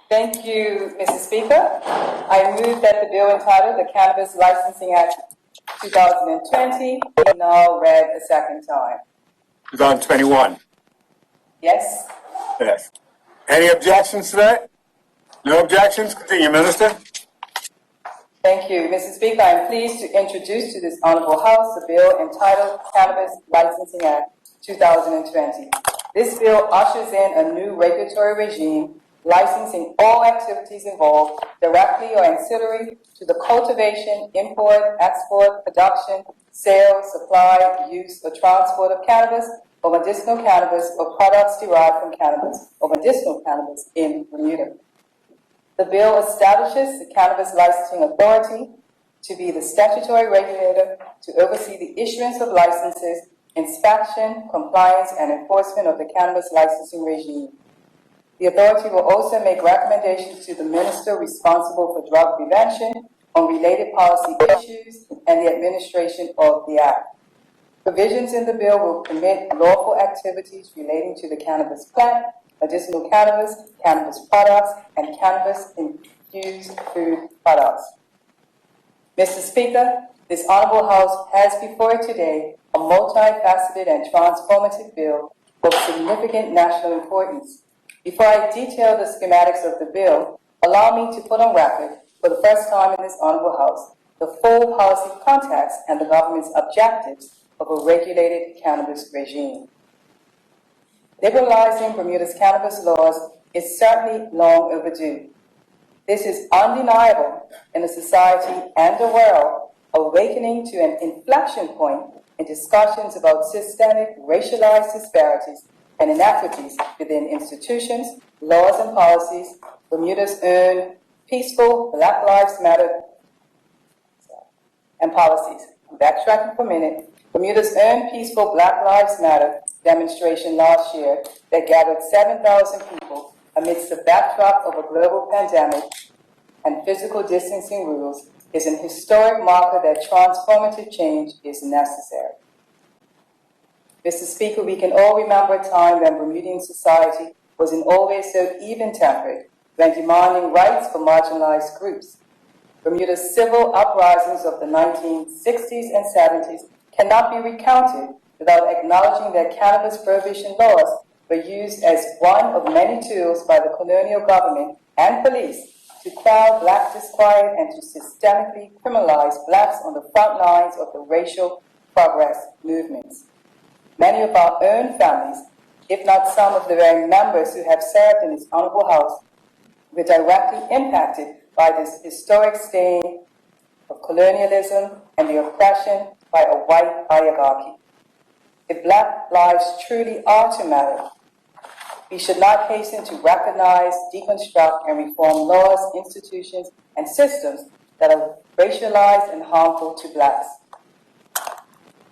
Thank you, Mrs. Speaker. I move that the bill entitled the Cannabis Licensing Act 2020 be now read a second time. 2021. Yes? Yes. Any objections to that? No objections? Continue, Minister. Thank you, Mrs. Speaker. I am pleased to introduce to this honorable House the bill entitled Cannabis Licensing Act 2020. This bill ushers in a new regulatory regime licensing all activities involved, directly or ancillary, to the cultivation, import, export, production, sale, supply, use, or transport of cannabis or medicinal cannabis or products derived from cannabis or medicinal cannabis in Bermuda. The bill establishes the Cannabis Licensing Authority to be the statutory regulator to oversee the issuance of licenses, inspection, compliance, and enforcement of the cannabis licensing regime. The authority will also make recommendations to the minister responsible for drug prevention on related policy issues and the administration of the Act. Provisions in the bill will permit lawful activities relating to the cannabis plant, medicinal cannabis, cannabis products, and cannabis-infused food products. Mr. Speaker, this Honorable House has before it today a multifaceted and transformative bill of significant national importance. Before I detail the schematics of the bill, allow me to put on record, for the first time in this Honorable House, the full policy context and the government's objectives of a regulated cannabis regime. Liberalizing Bermuda's cannabis laws is certainly long overdue. This is undeniable in a society and a world awakening to an inflection point in discussions about systemic racialized disparities and inequities within institutions, laws, and policies. Bermuda's own peaceful Black Lives Matter and policies. I'm backtracking for a minute. Bermuda's own peaceful Black Lives Matter demonstration last year that gathered 7,000 people amidst the backdrop of a global pandemic and physical distancing rules is an historic marker that transformative change is necessary. Mr. Speaker, we can all remember a time when Bermudian society wasn't always so even-tempered when demanding rights for marginalized groups. Bermuda's civil uprisings of the 1960s and 70s cannot be recounted without acknowledging that cannabis prohibition laws were used as one of many tools by the colonial government and police to quell Black disquiet and to systemically criminalize Blacks on the front lines of the racial progress movements. Many of our own families, if not some of the very members who have served in this Honorable House, were directly impacted by this historic stain of colonialism and the oppression by a white oligarchy. If Black lives truly are to matter, we should not hasten to recognize, deconstruct, and reform laws, institutions, and systems that are racialized and harmful to Blacks.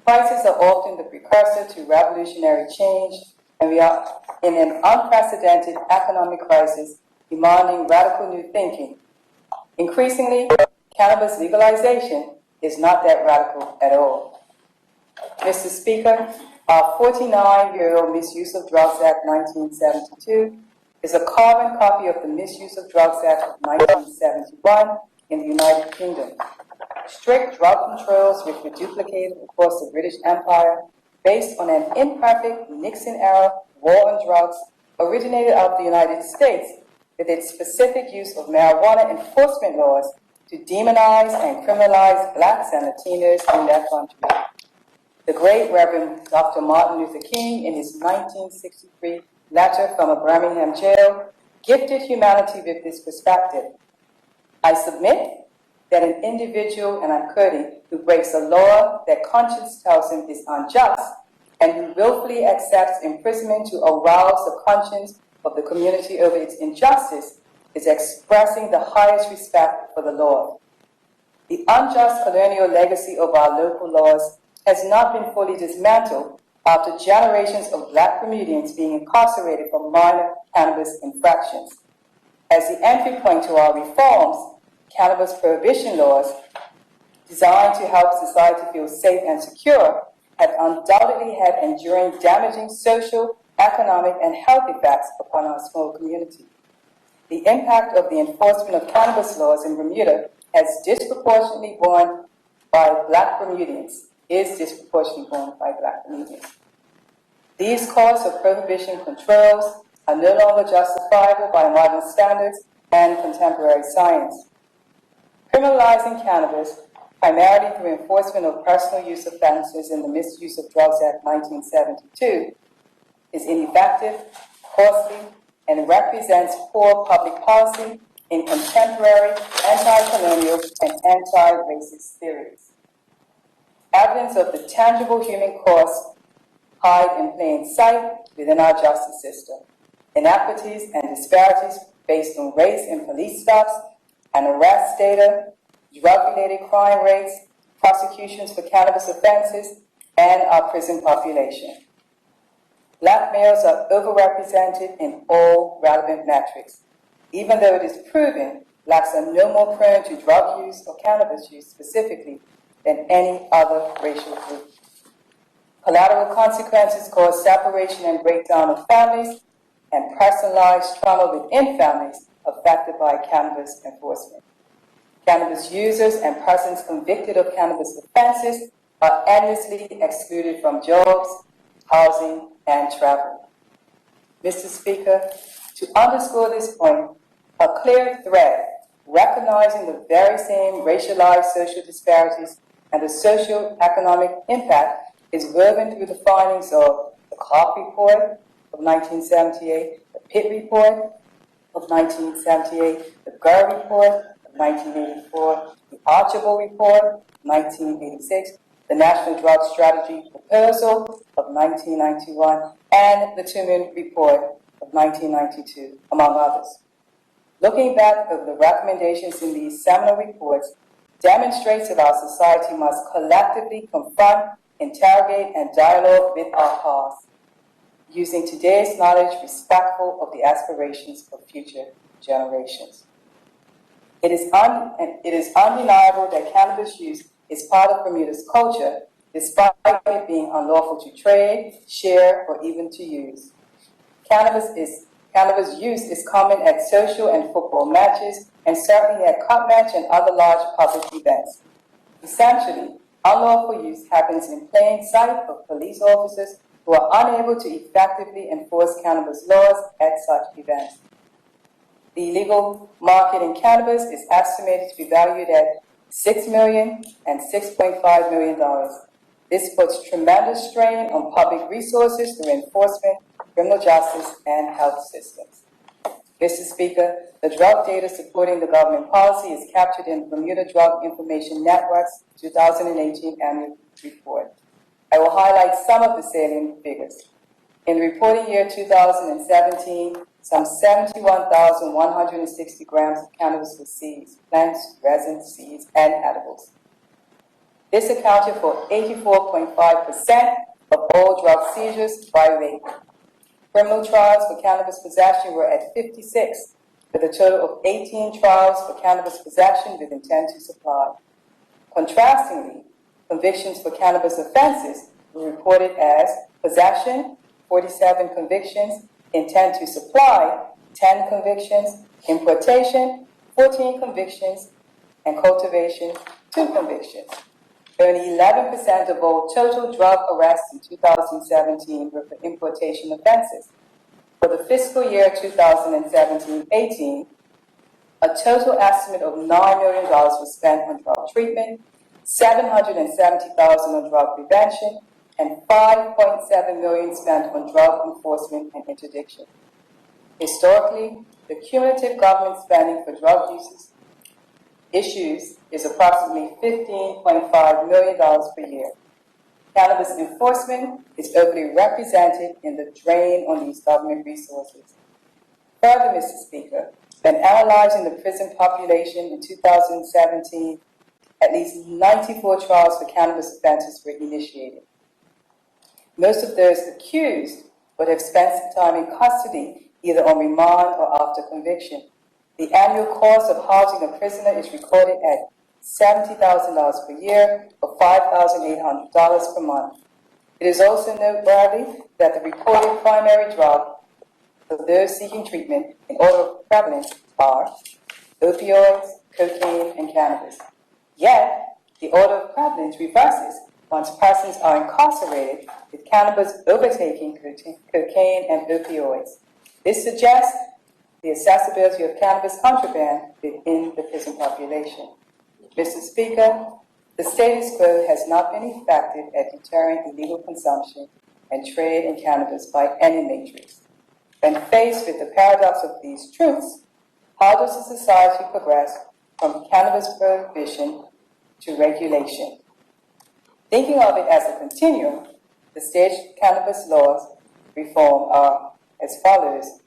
Crises are often the precursor to revolutionary change, and we are in an unprecedented economic crisis demanding radical new thinking. Increasingly, cannabis legalization is not that radical at all. Mr. Speaker, our 49-year-old Misuse of Drugs Act 1972 is a carbon copy of the Misuse of Drugs Act of 1971 in the United Kingdom. Strict drug controls which were duplicated across the British Empire based on an imperfect Nixon-era war on drugs originated out of the United States with its specific use of marijuana enforcement laws to demonize and criminalize Blacks and Latinos in that country. The great Reverend Dr. Martin Luther King, in his 1963 letter from a Birmingham jail, gifted humanity with this perspective. I submit that an individual, and I'm quoting, who breaks a law that conscience tells him is unjust and who willfully accepts imprisonment to arouse the conscience of the community over its injustice is expressing the highest respect for the law. The unjust colonial legacy of our local laws has not been fully dismantled after generations of Black Bermudians being incarcerated for minor cannabis infractions. As the entry point to our reforms, cannabis prohibition laws, designed to help society feel safe and secure, have undoubtedly had enduring damaging social, economic, and health effects upon our small community. The impact of the enforcement of cannabis laws in Bermuda has disproportionately borne by Black Bermudians, is disproportionately borne by Black Bermudians. These costs of prohibition controls are no longer justifiable by modern standards and contemporary science. Criminalizing cannabis, primarily through enforcement of personal use offenses in the Misuse of Drugs Act 1972, is ineffective, costly, and represents poor public policy in contemporary anti-colonial and anti-racist theories. Evidence of the tangible human costs hide in plain sight within our justice system. Inequities and disparities based on race in police stops and arrest data, drug-related crime rates, prosecutions for cannabis offenses, and our prison population. Black males are overrepresented in all relevant metrics, even though it is proven blacks are no more prone to drug use or cannabis use specifically than any other racial group. Collateral consequences cause separation and breakdown of families and personalized trauma within families affected by cannabis enforcement. Cannabis users and persons convicted of cannabis offenses are endlessly excluded from jobs, housing, and travel. Mr. Speaker, to underscore this point, a clear thread recognizing the very same racialized social disparities and the socio-economic impact is woven through the findings of the Clark Report of 1978, the Pitt Report of 1978, the Gurr Report of 1984, the Archibald Report of 1986, the National Drug Strategy Proposal of 1991, and the Tumen Report of 1992, among others. Looking back over the recommendations in these seminal reports demonstrates that our society must collectively confront, interrogate, and dialogue with our past, using today's knowledge respectful of the aspirations of future generations. It is undeniable that cannabis use is part of Bermuda's culture, despite it being unlawful to trade, share, or even to use. Cannabis use is common at social and football matches, and certainly at cup match and other large public events. Essentially, unlawful use happens in plain sight of police officers who are unable to effectively enforce cannabis laws at such events. The illegal market in cannabis is estimated to be valued at $6 million and $6.5 million. This puts tremendous strain on public resources through enforcement, criminal justice, and health systems. Mr. Speaker, the drug data supporting the government policy is captured in the Bermuda Drug Information Network's 2018 annual report. I will highlight some of the salient figures. In the reporting year 2017, some 71,160 grams of cannabis was seized, plants, resin, seeds, and edibles. This accounted for 84.5% of all drug seizures by weight. Criminal trials for cannabis possession were at 56, with a total of 18 trials for cannabis possession with intent to supply. Contrastingly, convictions for cannabis offenses were reported as possession, 47 convictions, intent to supply, 10 convictions, importation, 14 convictions, and cultivation, 2 convictions. Only 11% of all total drug arrests in 2017 were for importation offenses. For the fiscal year 2017-18, a total estimate of $9 million was spent on drug treatment, $770,000 on drug prevention, and $5.7 million spent on drug enforcement and interdiction. Historically, the cumulative government spending for drug issues is approximately $15.5 million per year. Cannabis enforcement is overly represented in the drain on these government resources. Further, Mr. Speaker, when analyzing the prison population in 2017, at least 94 trials for cannabis offenses were initiated. Most of those accused would have spent some time in custody, either on remand or after conviction. The annual cost of housing a prisoner is recorded at $70,000 per year or $5,800 per month. It is also noteworthy that the reported primary drug for those seeking treatment in order of prevalence are opioids, cocaine, and cannabis. Yet, the order of prevalence reverses once persons are incarcerated with cannabis overtaking cocaine and opioids. This suggests the accessibility of cannabis contraband within the prison population. Mr. Speaker, the status quo has not been effective at deterring illegal consumption and trade in cannabis by any matrix. When faced with the paradox of these truths, how does a society progress from cannabis prohibition to regulation? Thinking of it as a continuum, the state cannabis laws reform are as follows: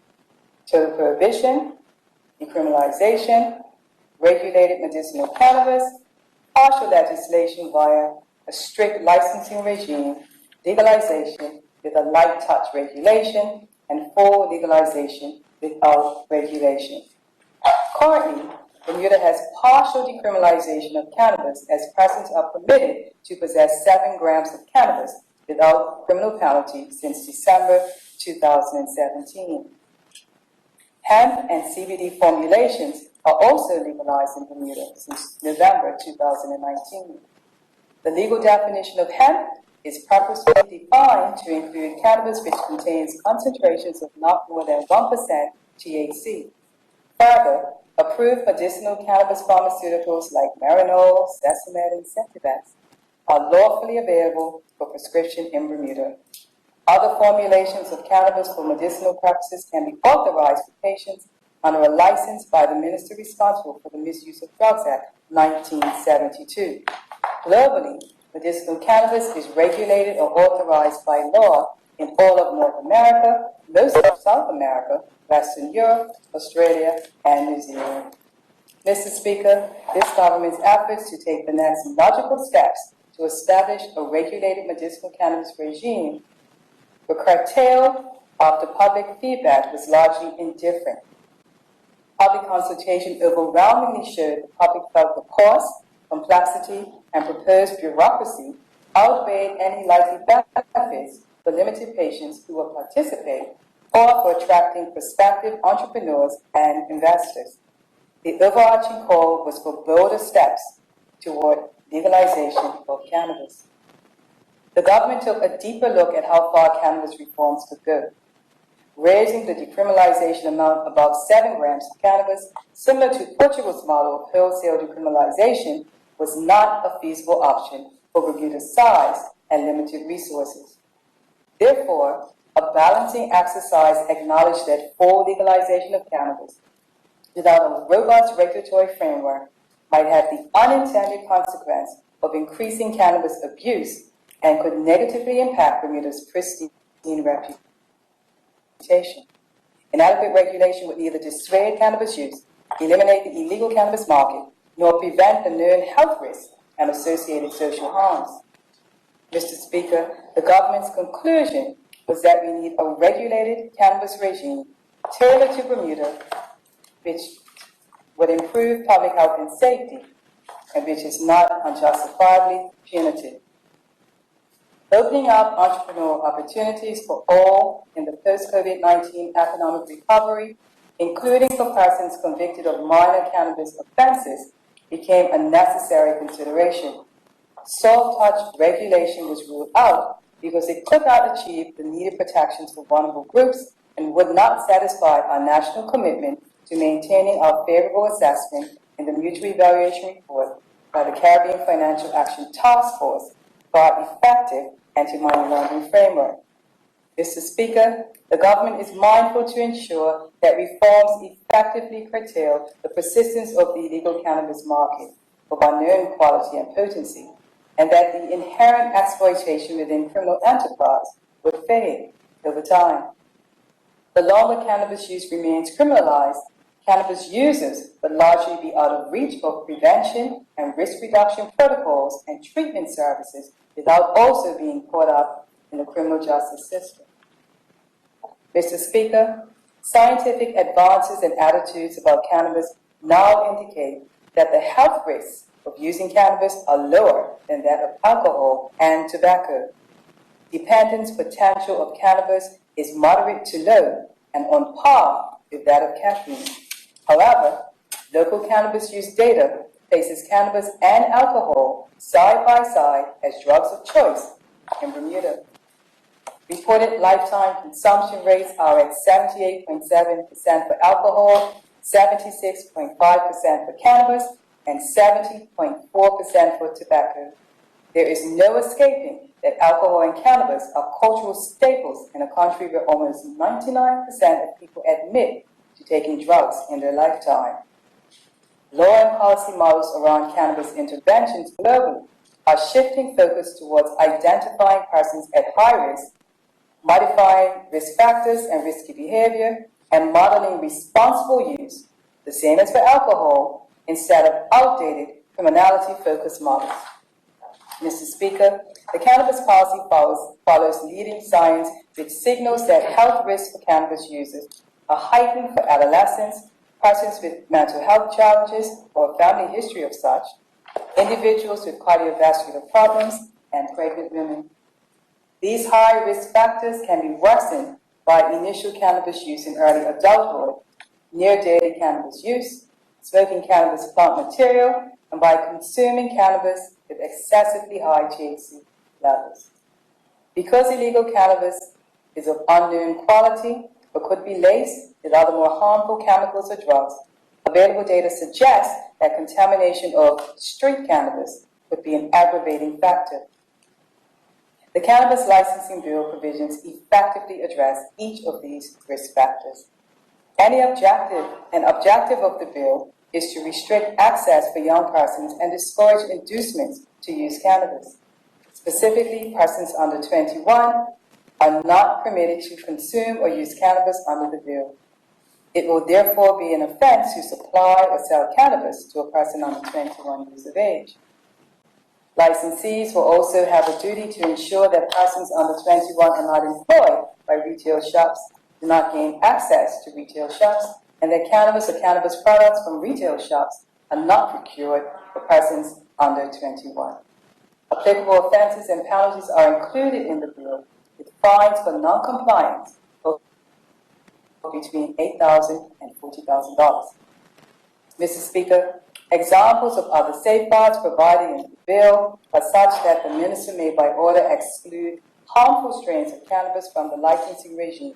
total prohibition, decriminalization, regulated medicinal cannabis, partial legislation via a strict licensing regime, legalization with a light touch regulation, and full legalization without regulation. Currently, Bermuda has partial decriminalization of cannabis as persons are permitted to possess 7 grams of cannabis without criminal penalty since December 2017. Hemp and CBD formulations are also legalized in Bermuda since November 2019. The legal definition of hemp is purposefully defined to include cannabis which contains concentrations of not more than 1% THC. Further, approved medicinal cannabis pharmaceuticals like Marinol, Sesamed, and Centivex are lawfully available for prescription in Bermuda. Other formulations of cannabis for medicinal purposes can be authorized for patients under a license by the minister responsible for the Misuse of Drugs Act 1972. Globally, medicinal cannabis is regulated or authorized by law in all of North America, most of South America, Western Europe, Australia, and New Zealand. Mr. Speaker, this government's efforts to take the next logical steps to establish a regulated medicinal cannabis regime were curtailed after public feedback was largely indifferent. Public consultation overwhelmingly showed the public felt the cost, complexity, and proposed bureaucracy outweighed any likely benefits for limited patients who will participate or for attracting prospective entrepreneurs and investors. The overarching call was for bolder steps toward legalization of cannabis. The government took a deeper look at how far cannabis reforms could go. Raising the decriminalization amount above 7 grams of cannabis, similar to Portugal's model of wholesale decriminalization, was not a feasible option for Bermuda's size and limited resources. Therefore, a balancing exercise acknowledged that full legalization of cannabis without a robust regulatory framework might have the unintended consequence of increasing cannabis abuse and could negatively impact Bermuda's pristine reputation. Inadequate regulation would neither dissuade cannabis use, eliminate the illegal cannabis market, nor prevent the known health risks and associated social harms. Mr. Speaker, the government's conclusion was that we need a regulated cannabis regime tailored to Bermuda, which would improve public health and safety, and which is not unjustifiably punitive. Opening up entrepreneurial opportunities for all in the post-COVID-19 economic recovery, including for persons convicted of minor cannabis offenses, became a necessary consideration. Soft-touch regulation was ruled out because it could not achieve the needed protections for vulnerable groups and would not satisfy our national commitment to maintaining our favorable assessment in the mutual evaluation report by the Caribbean Financial Action Task Force for our effective anti-money laundering framework. Mr. Speaker, the government is mindful to ensure that reforms effectively curtail the persistence of the illegal cannabis market of unknown quality and potency, and that the inherent exploitation within criminal enterprise would fade over time. The longer cannabis use remains criminalized, cannabis users would largely be out of reach of prevention and risk reduction protocols and treatment services without also being caught up in the criminal justice system. Mr. Speaker, scientific advances and attitudes about cannabis now indicate that the health risks of using cannabis are lower than that of alcohol and tobacco. Dependence potential of cannabis is moderate to low, and on par with that of caffeine. However, local cannabis use data places cannabis and alcohol side by side as drugs of choice in Bermuda. Reported lifetime consumption rates are at 78.7% for alcohol, 76.5% for cannabis, and 70.4% for tobacco. There is no escaping that alcohol and cannabis are cultural staples in a country where almost 99% of people admit to taking drugs in their lifetime. Law and policy models around cannabis interventions globally are shifting focus towards identifying persons at high risk, modifying risk factors and risky behavior, and modeling responsible use, the same as for alcohol, instead of outdated criminality-focused models. Mr. Speaker, the cannabis policy follows leading science, which signals that health risks for cannabis users are heightened for adolescents, persons with mental health challenges or a family history of such, individuals with cardiovascular problems, and pregnant women. These high risk factors can be worsened by initial cannabis use in early adulthood, near daily cannabis use, smoking cannabis plant material, and by consuming cannabis with excessively high THC levels. Because illegal cannabis is of unknown quality or could be laced with other more harmful chemicals or drugs, available data suggests that contamination of street cannabis could be an aggravating factor. The Cannabis Licensing Bill provisions effectively address each of these risk factors. An objective of the bill is to restrict access for young persons and discourage inducements to use cannabis. Specifically, persons under 21 are not permitted to consume or use cannabis under the bill. It will therefore be an offense to supply or sell cannabis to a person under 21 years of age. Licensees will also have a duty to ensure that persons under 21 are not employed by retail shops, do not gain access to retail shops, and that cannabis or cannabis products from retail shops are not procured for persons under 21. Applicable offenses and penalties are included in the bill, with fines for non-compliance of between $8,000 and $40,000. Mr. Speaker, examples of other safeguards provided in the bill are such that the minister may by order exclude harmful strains of cannabis from the licensing regime.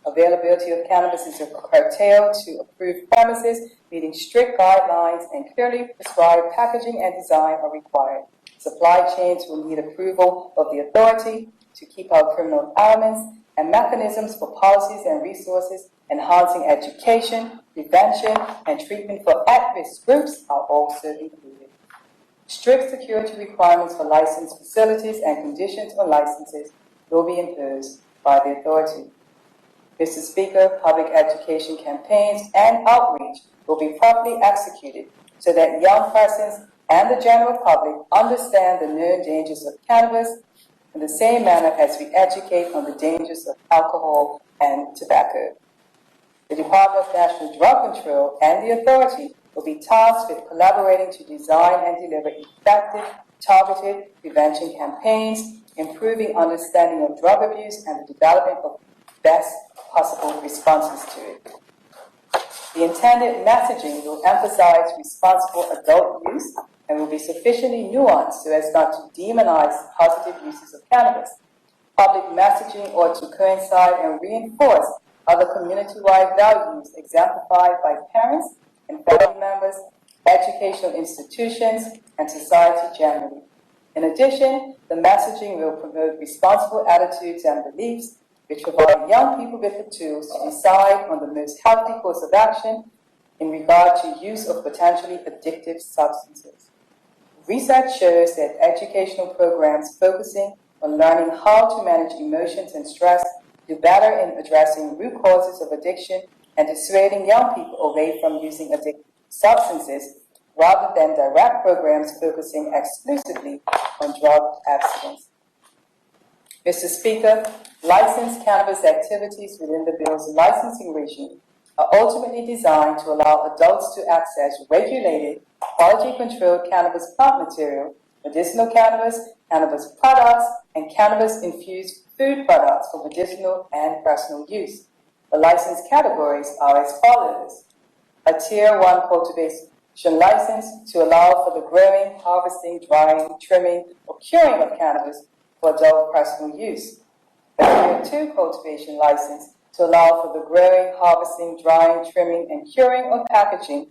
Availability of cannabis is curtailed to approved premises, meeting strict guidelines, and clearly prescribed packaging and design are required. Supply chains will need approval of the authority to keep out criminal elements, and mechanisms for policies and resources enhancing education, prevention, and treatment for at-risk groups are also included. Strict security requirements for licensed facilities and conditions on licenses will be imposed by the authority. Mr. Speaker, public education campaigns and outreach will be properly executed so that young persons and the general public understand the known dangers of cannabis in the same manner as we educate on the dangers of alcohol and tobacco. The Department of National Drug Control and the authority will be tasked with collaborating to design and deliver effective, targeted prevention campaigns, improving understanding of drug abuse, and the development of best possible responses to it. The intended messaging will emphasize responsible adult use and will be sufficiently nuanced so as not to demonize positive uses of cannabis. Public messaging ought to coincide and reinforce other community-wide values exemplified by parents and family members, educational institutions, and society generally. In addition, the messaging will promote responsible attitudes and beliefs, which provide young people with the tools to decide on the most healthy course of action in regard to use of potentially addictive substances. Research shows that educational programs focusing on learning how to manage emotions and stress do better in addressing root causes of addiction and dissuading young people away from using addictive substances rather than direct programs focusing exclusively on drug abstinence. Mr. Speaker, licensed cannabis activities within the bill's licensing regime are ultimately designed to allow adults to access regulated, quality-controlled cannabis plant material, medicinal cannabis, cannabis products, and cannabis-infused food products for medicinal and personal use. The license categories are as follows: a Tier 1 cultivation license to allow for the growing, harvesting, drying, trimming, or curing of cannabis for adult personal use. A Tier 2 cultivation license to allow for the growing, harvesting, drying, trimming, and curing or packaging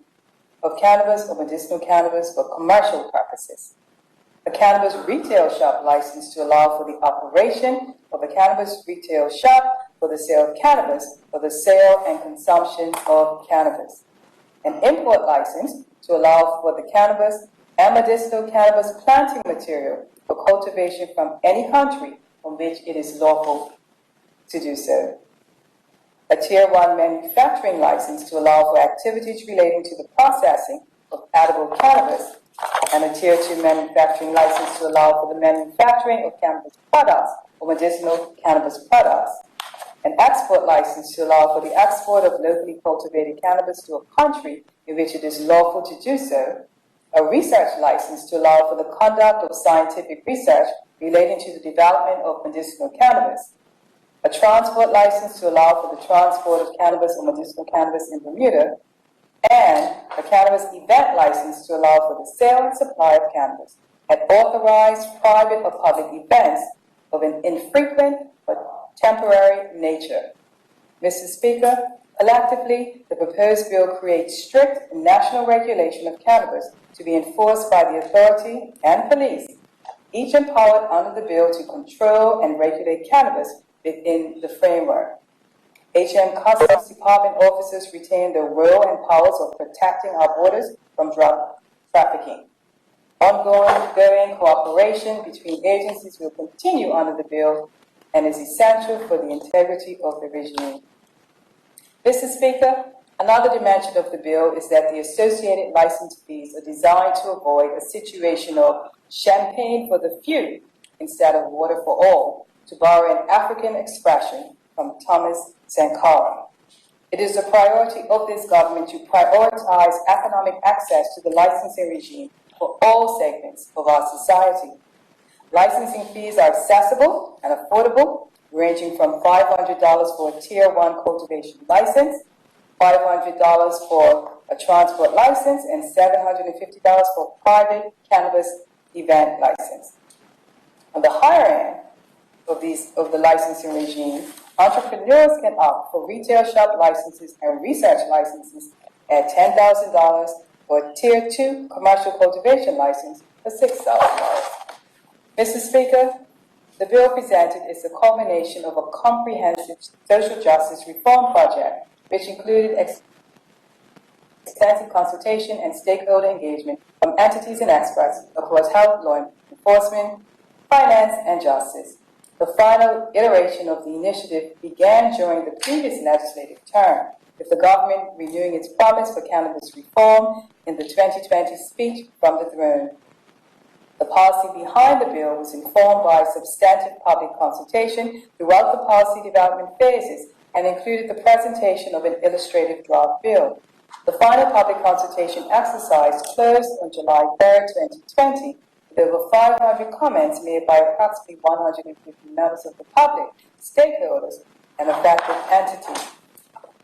of cannabis or medicinal cannabis for commercial purposes. A cannabis retail shop license to allow for the operation of a cannabis retail shop for the sale of cannabis for the sale and consumption of cannabis. An import license to allow for the cannabis and medicinal cannabis planting material for cultivation from any country from which it is lawful to do so. A Tier 1 manufacturing license to allow for activities relating to the processing of edible cannabis, and a Tier 2 manufacturing license to allow for the manufacturing of cannabis products or medicinal cannabis products. An export license to allow for the export of locally cultivated cannabis to a country in which it is lawful to do so. A research license to allow for the conduct of scientific research relating to the development of medicinal cannabis. A transport license to allow for the transport of cannabis or medicinal cannabis in Bermuda, and a cannabis event license to allow for the sale and supply of cannabis at authorized private or public events of an infrequent but temporary nature. Mr. Speaker, collectively, the proposed bill creates strict national regulation of cannabis to be enforced by the authority and police, each empowered under the bill to control and regulate cannabis within the framework. HM Customs Department officers retain the role and powers of protecting our borders from drug trafficking. Ongoing cooperation between agencies will continue under the bill and is essential for the integrity of the regime. Mr. Speaker, another dimension of the bill is that the associated license fees are designed to avoid a situation of champagne for the few instead of water for all, to borrow an African expression from Thomas Sankara. It is the priority of this government to prioritize economic access to the licensing regime for all segments of our society. Licensing fees are accessible and affordable, ranging from $500 for a Tier 1 cultivation license, $500 for a transport license, and $750 for a private cannabis event license. On the higher end of the licensing regime, entrepreneurs can opt for retail shop licenses and research licenses at $10,000 or a Tier 2 commercial cultivation license for $6,000. Mr. Speaker, the bill presented is the culmination of a comprehensive social justice reform project, which included extensive consultation and stakeholder engagement from entities and experts across health, law enforcement, finance, and justice. The final iteration of the initiative began during the previous legislative term, with the government renewing its promise for cannabis reform in the 2020 speech from the throne. The policy behind the bill was informed by substantive public consultation throughout the policy development phases and included the presentation of an illustrative draft bill. The final public consultation exercise closed on July 3, 2020, with over 500 comments made by approximately 150 members of the public, stakeholders, and affected entities.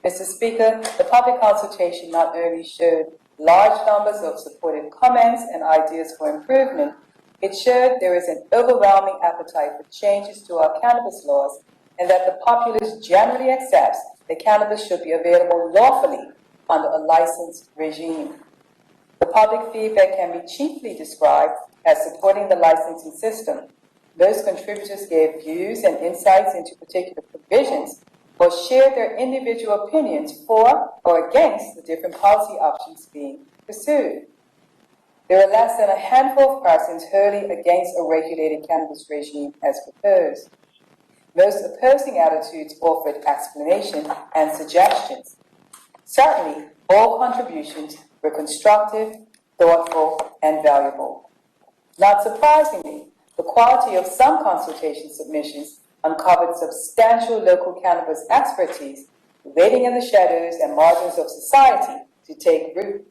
Mr. Speaker, the public consultation not only showed large numbers of supportive comments and ideas for improvement, it showed there is an overwhelming appetite for changes to our cannabis laws and that the populace generally accepts that cannabis should be available lawfully under a licensed regime. The public feedback can be chiefly described as supporting the licensing system. Most contributors gave views and insights into particular provisions or shared their individual opinions for or against the different policy options being pursued. There are less than a handful of persons wholly against a regulated cannabis regime as proposed. Most opposing attitudes offered explanation and suggestions. Certainly, all contributions were constructive, thoughtful, and valuable. Not surprisingly, the quality of some consultation submissions uncovered substantial local cannabis expertise waiting in the shadows and margins of society to take root.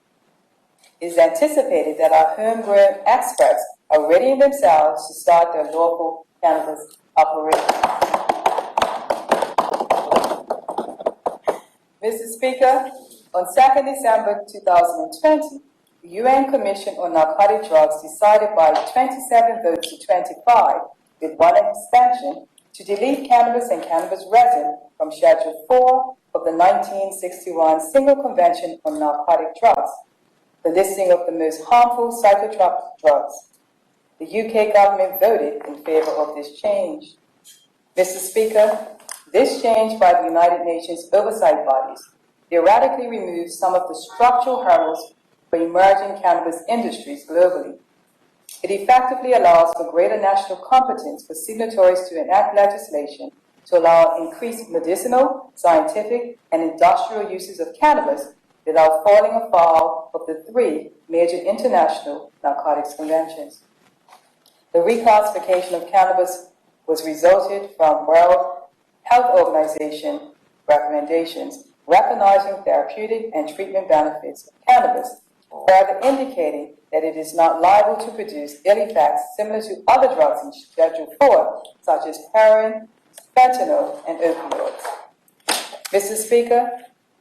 It is anticipated that our homegrown experts are ready in themselves to start their local cannabis operations. Mr. Speaker, on 2nd December 2020, the UN Commission on Narcotic Drugs decided by 27 votes to 25, with one abstention, to delete cannabis and cannabis resin from Schedule 4 of the 1961 Single Convention on Narcotic Drugs, the listing of the most harmful psychotropic drugs. The UK government voted in favor of this change. Mr. Speaker, this change by the United Nations oversight bodies theoretically removes some of the structural hurdles for emerging cannabis industries globally. It effectively allows for greater national competence for signatories to enact legislation to allow increased medicinal, scientific, and industrial uses of cannabis without falling afoul of the 3 major international narcotics conventions. The reclassification of cannabis was resulted from World Health Organization recommendations recognizing therapeutic and treatment benefits of cannabis, further indicating that it is not liable to produce ill effects similar to other drugs in Schedule 4, such as heroin, fentanyl, and opioids. Mr. Speaker,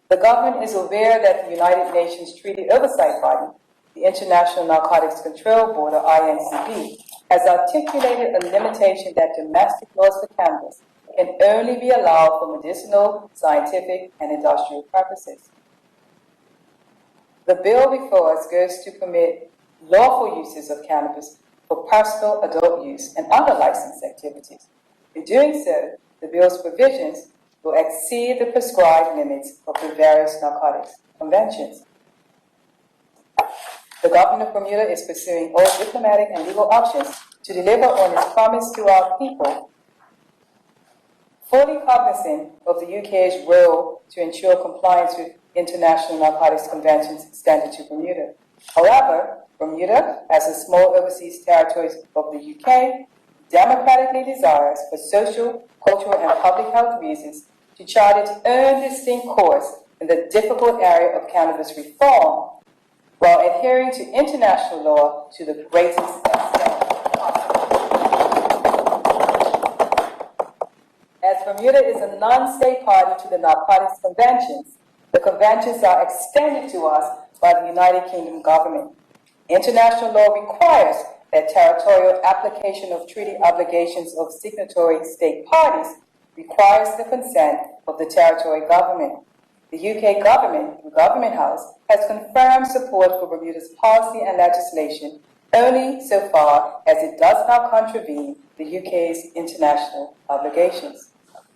the government is aware that the United Nations Treaty Oversight Body, the International Narcotics Control Board, or INCB, has articulated a limitation that domestic laws for cannabis can only be allowed for medicinal, scientific, and industrial purposes. The bill before us goes to permit lawful uses of cannabis for personal adult use and other licensed activities. In doing so, the bill's provisions will exceed the prescribed limits of the various narcotics conventions. The government of Bermuda is pursuing all diplomatic and legal options to deliver on its promise to our people, fully cognizant of the UK's role to ensure compliance with international narcotics conventions extended to Bermuda. However, Bermuda, as a small overseas territory of the UK, democratically desires, for social, cultural, and public health reasons, to chart its own distinct course in the difficult area of cannabis reform, while adhering to international law to the greatest extent. As Bermuda is a non-state party to the narcotics conventions, the conventions are extended to us by the United Kingdom government. International law requires that territorial application of treaty obligations of signatory state parties requires the consent of the territory government. The UK government, through Government House, has confirmed support for Bermuda's policy and legislation only so far as it does not contravene the UK's international obligations.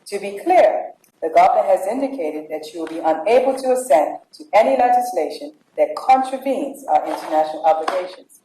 To be clear, the government has indicated that she will be unable to assent to any legislation that contravenes our international obligations.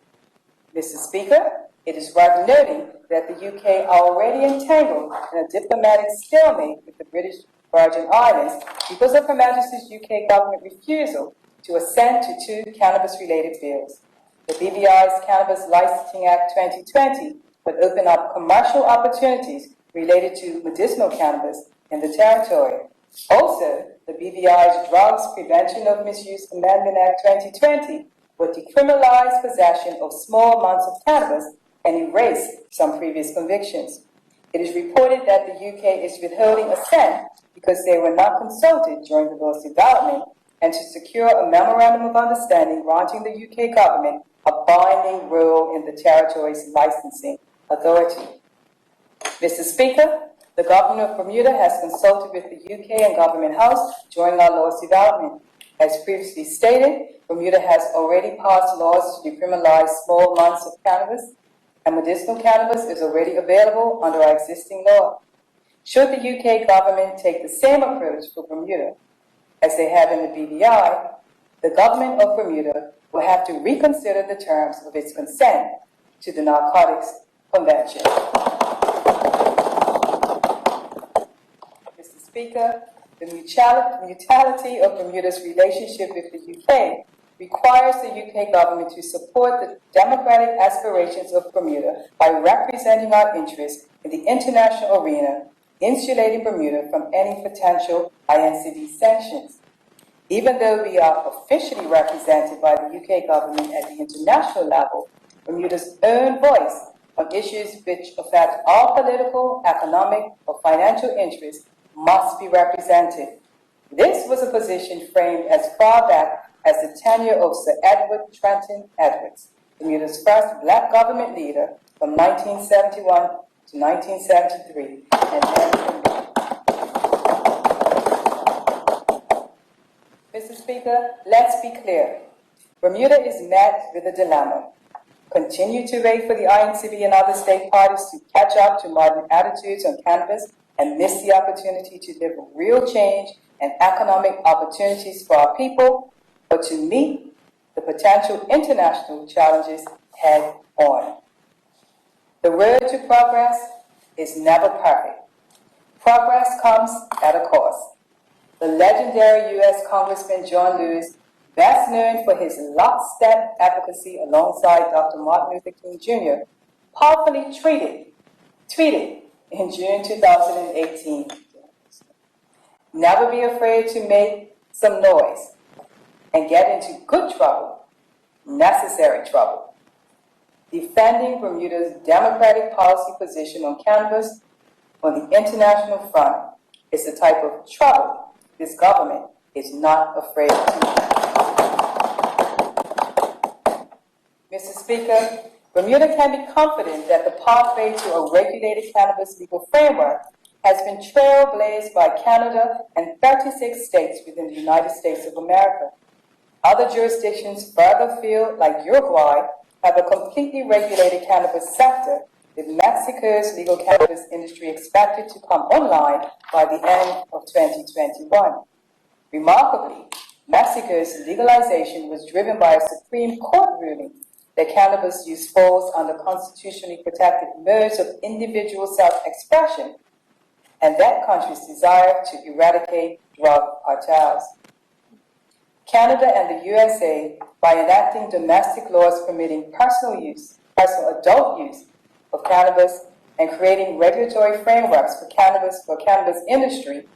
Mr. Speaker, it is worth noting that the UK are already entangled in a diplomatic stalemate with the British Virgin Islands because of Her Majesty's UK government refusal to assent to 2 cannabis-related bills. The BVI's Cannabis Licensing Act 2020 would open up commercial opportunities related to medicinal cannabis in the territory. Also, the BVI's Drugs Prevention of Misuse Amendment Act 2020 would decriminalize possession of small amounts of cannabis and erase some previous convictions. It is reported that the UK is withholding assent because they were not consulted during the bill's development and to secure a memorandum of understanding granting the UK government a binding role in the territory's licensing authority. Mr. Speaker, the government of Bermuda has consulted with the UK and Government House during our law's development. As previously stated, Bermuda has already passed laws to decriminalize small amounts of cannabis, and medicinal cannabis is already available under our existing law. Should the UK government take the same approach for Bermuda as they have in the BVI, the government of Bermuda will have to reconsider the terms of its consent to the Narcotics Convention. Mr. Speaker, the mutuality of Bermuda's relationship with the UK requires the UK government to support the democratic aspirations of Bermuda by representing our interests in the international arena, insulating Bermuda from any potential INCB sanctions. Even though we are officially represented by the UK government at the international level, Bermuda's own voice on issues which affect our political, economic, or financial interests must be represented. This was a position framed as far back as the tenure of Sir Edward Trenton Edwards, Bermuda's first black government leader from 1971 to 1973, and then Mr. Speaker, let's be clear. Bermuda is met with a dilemma. Continue to wait for the INCB and other state parties to catch up to modern attitudes on cannabis and miss the opportunity to deliver real change and economic opportunities for our people, or to meet the potential international challenges head on. The road to progress is never perfect. Progress comes at a cost. The legendary U.S. Congressman John Lewis, best known for his lockstep advocacy alongside Dr. Martin Luther King Jr., powerfully tweeted in June 2018, "Never be afraid to make some noise and get into good trouble, necessary trouble." Defending Bermuda's democratic policy position on cannabis on the international front is the type of trouble this government is not afraid to. Mr. Speaker, Bermuda can be confident that the pathway to a regulated cannabis legal framework has been trailblazed by Canada and 36 states within the United States of America. Other jurisdictions further afield, like Uruguay, have a completely regulated cannabis sector, with Mexico's legal cannabis industry expected to come online by the end of 2021. Remarkably, Mexico's legalization was driven by a Supreme Court ruling that cannabis use falls under constitutionally protected modes of individual self-expression, and that country's desire to eradicate drug cartels. Canada and the USA, by enacting domestic laws permitting personal adult use of cannabis and creating regulatory frameworks for cannabis industry,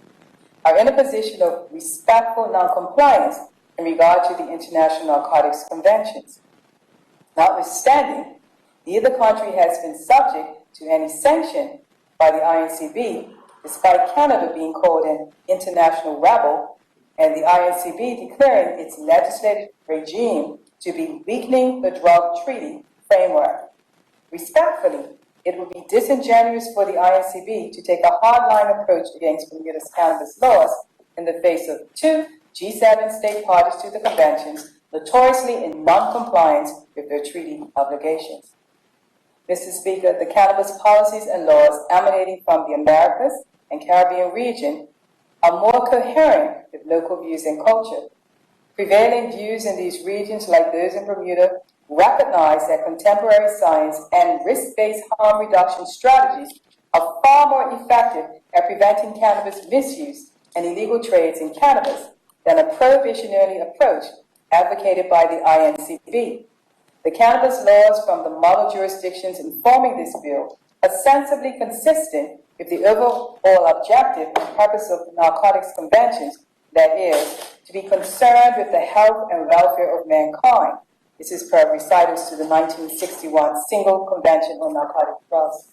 are in a position of respectful non-compliance in regard to the International Narcotics Conventions. Notwithstanding, neither country has been subject to any sanction by the INCB, despite Canada being called an international rebel and the INCB declaring its legislative regime to be weakening the drug treaty framework. Respectfully, it would be disingenuous for the INCB to take a hardline approach against Bermuda's cannabis laws in the face of two G7 state parties to the conventions notoriously in non-compliance with their treaty obligations. Mr. Speaker, the cannabis policies and laws emanating from the Americas and Caribbean region are more coherent with local views and culture. Prevailing views in these regions, like those in Bermuda, recognize that contemporary science and risk-based harm reduction strategies are far more effective at preventing cannabis misuse and illegal trades in cannabis than a prohibition-only approach advocated by the INCB. The cannabis laws from the model jurisdictions informing this bill are sensibly consistent with the overall objective and purpose of the Narcotics Conventions, that is, to be concerned with the health and welfare of mankind. This is per recitals to the 1961 Single Convention on Narcotic Drugs.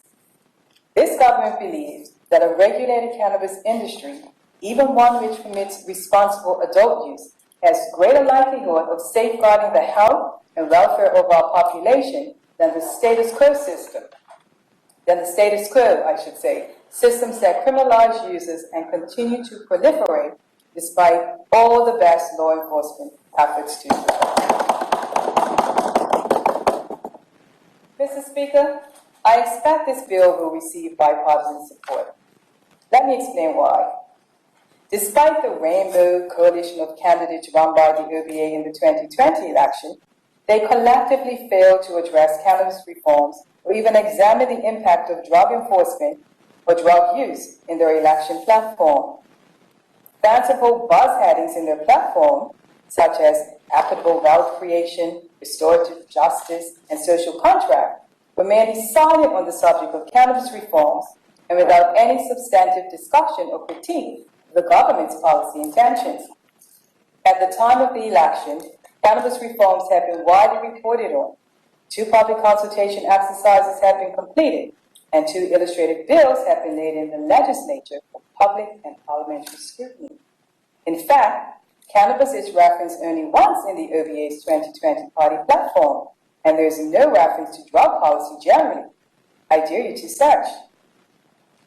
This government believes that a regulated cannabis industry, even one which permits responsible adult use, has greater likelihood of safeguarding the health and welfare of our population than the status quo system. Systems that criminalize users and continue to proliferate despite all the best law enforcement efforts to do. Mr. Speaker, I expect this bill will receive bipartisan support. Let me explain why. Despite the rainbow coalition of candidates run by the OBA in the 2020 election, they collectively failed to address cannabis reforms or even examine the impact of drug enforcement or drug use in their election platform. Fanciful buzz headings in their platform, such as equitable wealth creation, restorative justice, and social contract, were merely silent on the subject of cannabis reforms and without any substantive discussion or critique of the government's policy intentions. At the time of the election, cannabis reforms have been widely reported on. 2 public consultation exercises have been completed, and 2 illustrated bills have been laid in the legislature for public and parliamentary scrutiny. In fact, cannabis is referenced only once in the OBA's 2020 party platform, and there is no reference to drug policy generally. I dare you to search.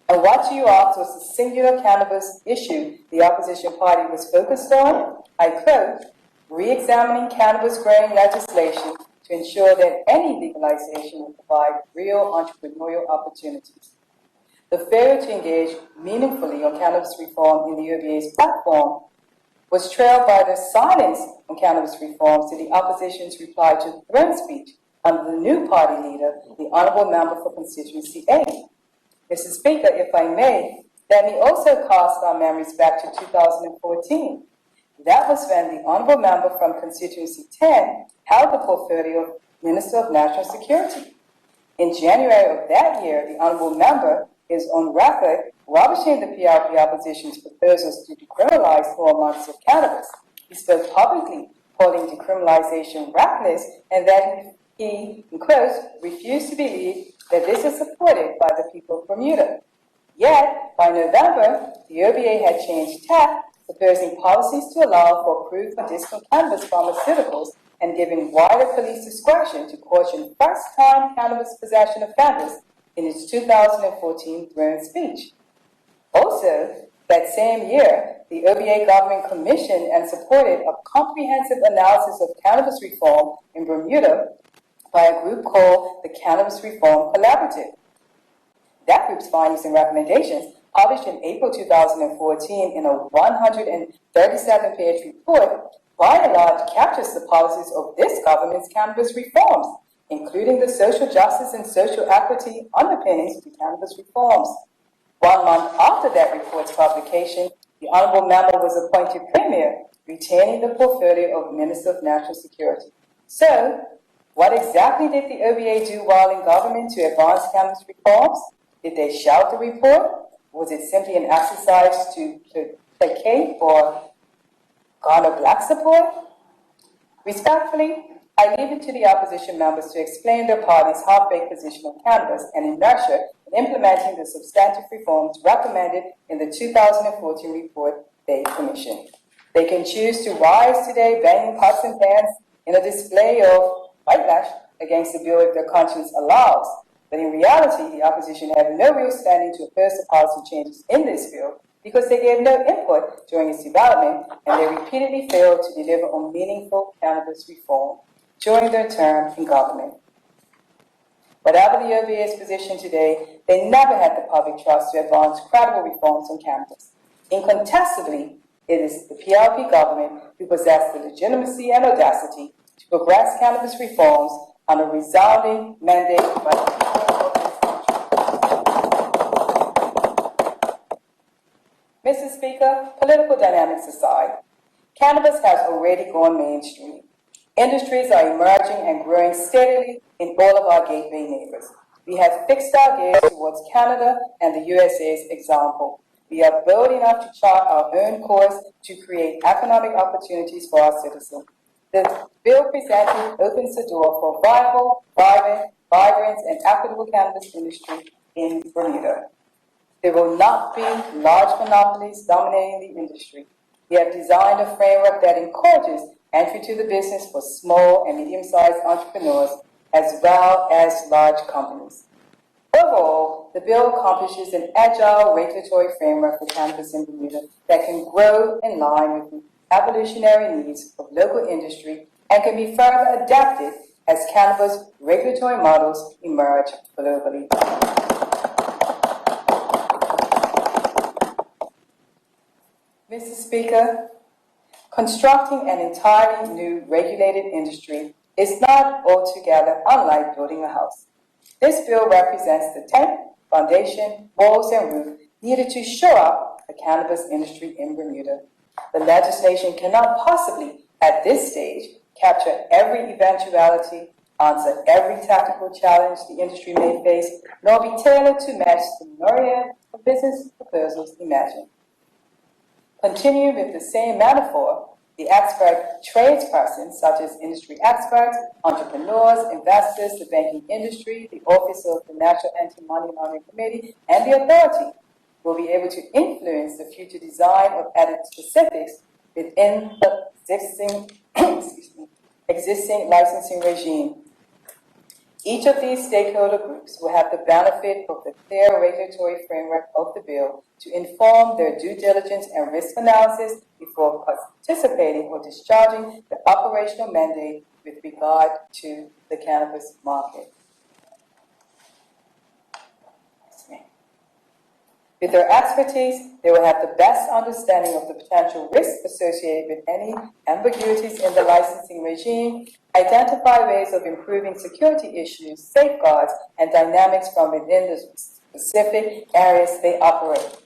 And what you asked was the singular cannabis issue the opposition party was focused on. I quote, re-examining cannabis growing legislation to ensure that any legalization will provide real entrepreneurial opportunities. The failure to engage meaningfully on cannabis reform in the OBA's platform was trailed by the silence on cannabis reforms to the opposition's reply to the throne speech under the new party leader, the Honourable Member for Constituency A. Mr. Speaker, if I may, let me also cast our memories back to 2014. That was when the Honourable Member from Constituency 10 held the portfolio of Minister of National Security. In January of that year, the Honourable Member is on record rubbishing the PRP opposition's proposals to decriminalize 4 months of cannabis. He spoke publicly, calling decriminalization reckless, and that he, in quotes, refused to believe that this is supported by the people of Bermuda. Yet, by November, the OBA had changed tack, proposing policies to allow for approved medicinal cannabis pharmaceuticals and giving wider police discretion to caution first-time cannabis possession offenders in its 2014 throne speech. Also, that same year, the OBA government commissioned and supported a comprehensive analysis of cannabis reform in Bermuda by a group called the Cannabis Reform Collaborative. That group's findings and recommendations, published in April 2014 in a 137-page report, by and large captures the policies of this government's cannabis reforms, including the social justice and social equity underpinnings to cannabis reforms. 1 month after that report's publication, the Honourable Member was appointed Premier, retaining the portfolio of Minister of National Security. So, what exactly did the OBA do while in government to advance cannabis reforms? Did they shout the report? Was it simply an exercise to placate or garner black support? Respectfully, I leave it to the opposition members to explain their party's half-baked position on cannabis and inertia in implementing the substantive reforms recommended in the 2014 report they commissioned. They can choose to rise today banging pots and pans in a display of white lash against the bill if their conscience allows. But in reality, the opposition had no real standing to oppose the policy changes in this bill because they gave no input during its development and they repeatedly failed to deliver on meaningful cannabis reform during their term in government. Whatever the OBA's position today, they never had the public trust to advance credible reforms on cannabis. Incontestably, it is the PRP government who possess the legitimacy and audacity to progress cannabis reforms on a resounding mandate by the people of this country. Mr. Speaker, political dynamics aside, cannabis has already gone mainstream. Industries are emerging and growing steadily in all of our gateway neighbors. We have fixed our gaze towards Canada and the USA's example. We are bold enough to chart our own course to create economic opportunities for our citizens. The bill presented opens the door for viable, vibrant, and equitable cannabis industry in Bermuda. There will not be large monopolies dominating the industry. We have designed a framework that encourages entry to the business for small and medium-sized entrepreneurs as well as large companies. Overall, the bill accomplishes an agile regulatory framework for cannabis in Bermuda that can grow in line with the evolutionary needs of local industry and can be further adapted as cannabis regulatory models emerge globally. Mr. Speaker, constructing an entirely new regulated industry is not altogether unlike building a house. This bill represents the tent, foundation, walls, and roof needed to shore up the cannabis industry in Bermuda. The legislation cannot possibly, at this stage, capture every eventuality, answer every technical challenge the industry may face, nor be tailored to match the myriad of business proposals imagined. Continuing with the same metaphor, the expert tradespersons, such as industry experts, entrepreneurs, investors, the banking industry, the Office of the National Anti-Money Laundering Committee, and the authority will be able to influence the future design of added specifics within the existing licensing regime. Each of these stakeholder groups will have the benefit of the clear regulatory framework of the bill to inform their due diligence and risk analysis before participating or discharging the operational mandate with regard to the cannabis market. With their expertise, they will have the best understanding of the potential risks associated with any ambiguities in the licensing regime, identify ways of improving security issues, safeguards, and dynamics from within the specific areas they operate.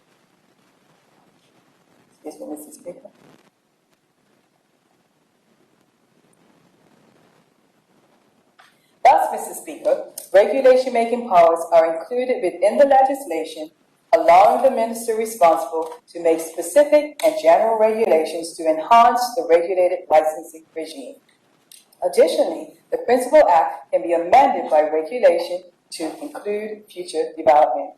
Excuse me, Mr. Speaker. Thus, Mr. Speaker, regulation-making powers are included within the legislation, allowing the minister responsible to make specific and general regulations to enhance the regulated licensing regime. Additionally, the Principal Act can be amended by regulation to include future development.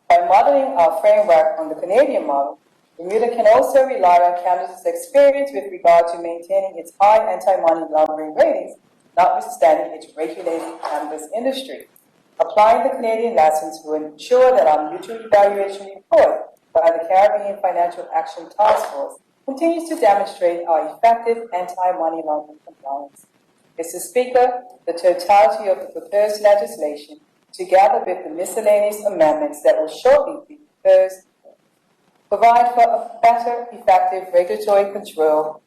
By modeling our framework on the Canadian model, Bermuda can also rely on Canada's experience with regard to maintaining its high anti-money laundering ratings, notwithstanding its regulated cannabis industry. Applying the Canadian lessons will ensure that our mutual evaluation report by the Caribbean Financial Action Task Force continues to demonstrate our effective anti-money laundering compliance. Mr. Speaker, the totality of the proposed legislation, together with the miscellaneous amendments that will shortly be proposed, provide for a better, effective regulatory control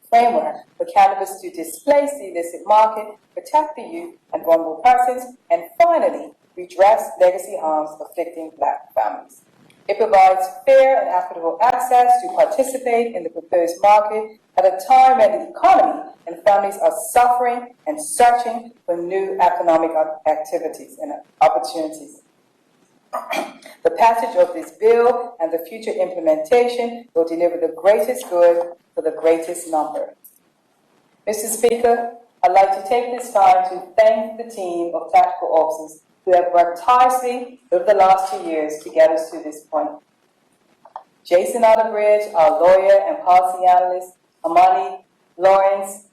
framework for cannabis to displace the illicit market, protect the youth and vulnerable persons, and finally, redress legacy harms afflicting Black families. It provides fair and equitable access to participate in the proposed market at a time when the economy and families are suffering and searching for new economic activities and opportunities. The passage of this bill and the future implementation will deliver the greatest good for the greatest number. Mr. Speaker, I'd like to take this time to thank the team of tactical officers who have worked tirelessly over the last 2 years to get us to this point. Jason Otterbridge, our lawyer and policy analyst, Amani Lawrence,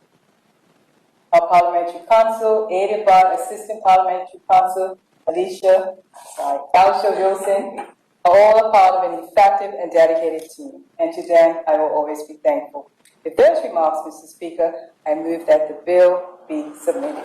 our parliamentary counsel, aided by assistant parliamentary counsel, Alicia Wilson, are all a part of an effective and dedicated team, and to them I will always be thankful. With those remarks, Mr. Speaker, I move that the bill be submitted.